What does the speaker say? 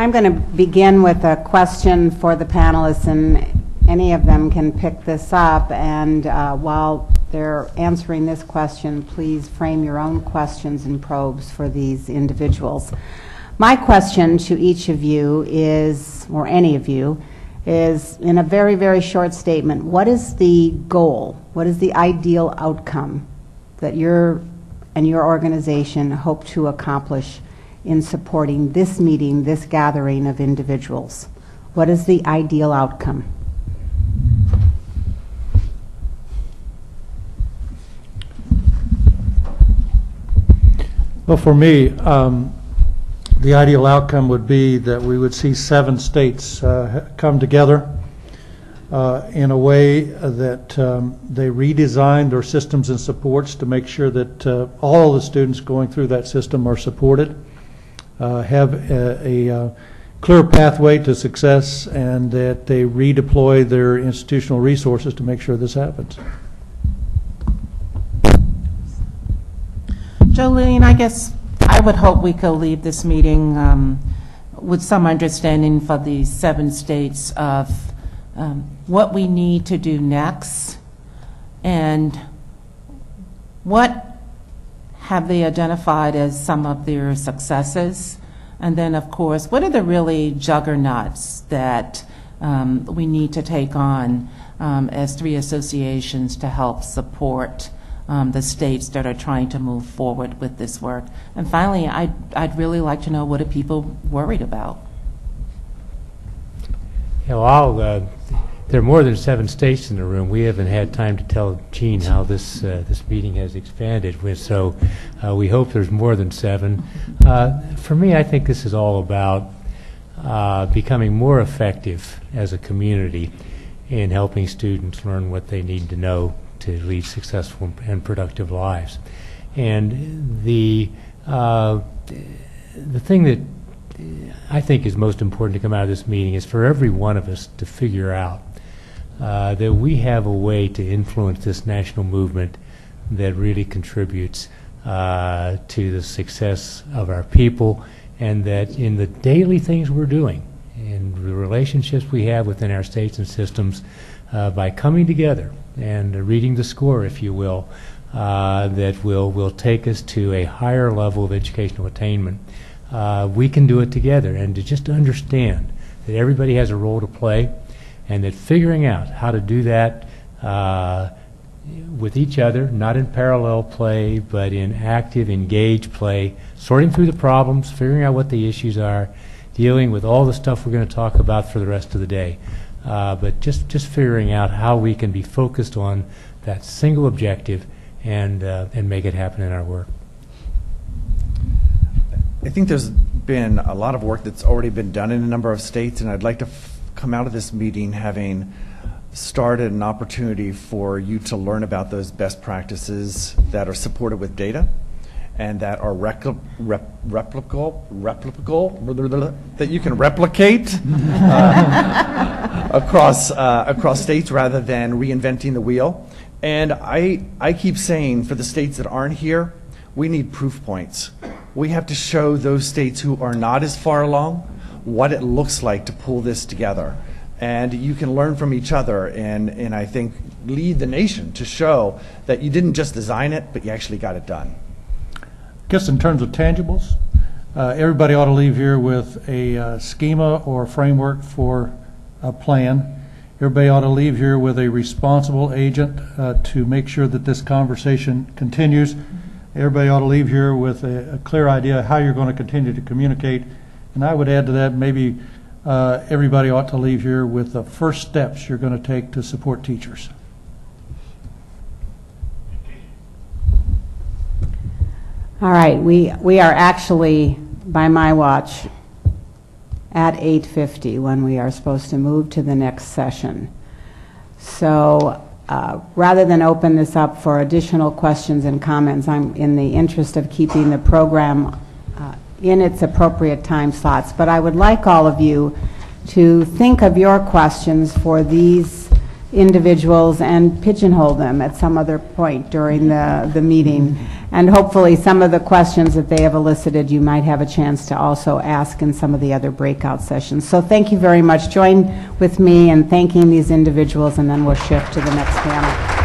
I'm going to begin with a question for the panelists, and any of them can pick this up. And while they're answering this question, please frame your own questions and probes for these individuals. My question to each of you is, or any of you, is in a very, very short statement, what is the goal? What is the ideal outcome that you and your organization hope to accomplish in supporting this meeting, this gathering of individuals? What is the ideal outcome? Well, for me, the ideal outcome would be that we would see 7 states come together in a way that they redesign their systems and supports to make sure that all of the students going through that system are supported, have a clear pathway to success, and that they redeploy their institutional resources to make sure this happens. Jolene, I guess I would hope we could leave this meeting with some understanding for the 7 states of what we need to do next, and what have they identified as some of their successes, and then of course what are the really juggernauts that we need to take on as 3 associations to help support the states that are trying to move forward with this work. And finally, I'd really like to know, what are people worried about? Yeah, well, there are more than 7 states in the room. We haven't had time to tell Gene how this meeting has expanded. So we hope there's more than 7. For me, I think this is all about becoming more effective as a community in helping students learn what they need to know to lead successful and productive lives. And the thing that I think is most important to come out of this meeting is for every one of us to figure out that we have a way to influence this national movement that really contributes to the success of our people, and that in the daily things we're doing, in the relationships we have within our states and systems, by coming together and reading the score, if you will, that will take us to a higher level of educational attainment. We can do it together, and to just understand that everybody has a role to play, and that figuring out how to do that with each other, not in parallel play, but in active, engaged play, sorting through the problems, figuring out what the issues are, dealing with all the stuff we're going to talk about for the rest of the day. But just figuring out how we can be focused on that single objective and make it happen in our work. I think there's been a lot of work that's already been done in a number of states, and I'd like to come out of this meeting having started an opportunity for you to learn about those best practices that are supported with data and that are replicable, that you can replicate across states rather than reinventing the wheel. And I keep saying, for the states that aren't here, we need proof points. We have to show those states who are not as far along what it looks like to pull this together. And you can learn from each other and I think lead the nation to show that you didn't just design it, but you actually got it done. I guess in terms of tangibles, everybody ought to leave here with a schema or framework for a plan. Everybody ought to leave here with a responsible agent to make sure that this conversation continues. Everybody ought to leave here with a clear idea how you're going to continue to communicate. And I would add to that, maybe everybody ought to leave here with the first steps you're going to take to support teachers. All right, we are actually, by my watch, at 8:50 when we are supposed to move to the next session. So rather than open this up for additional questions and comments, I'm in the interest of keeping the program in its appropriate time slots. But I would like all of you to think of your questions for these individuals and pigeonhole them at some other point during the meeting. And hopefully some of the questions that they have elicited, you might have a chance to also ask in some of the other breakout sessions. So thank you very much. Join with me in thanking these individuals, and then we'll shift to the next panel.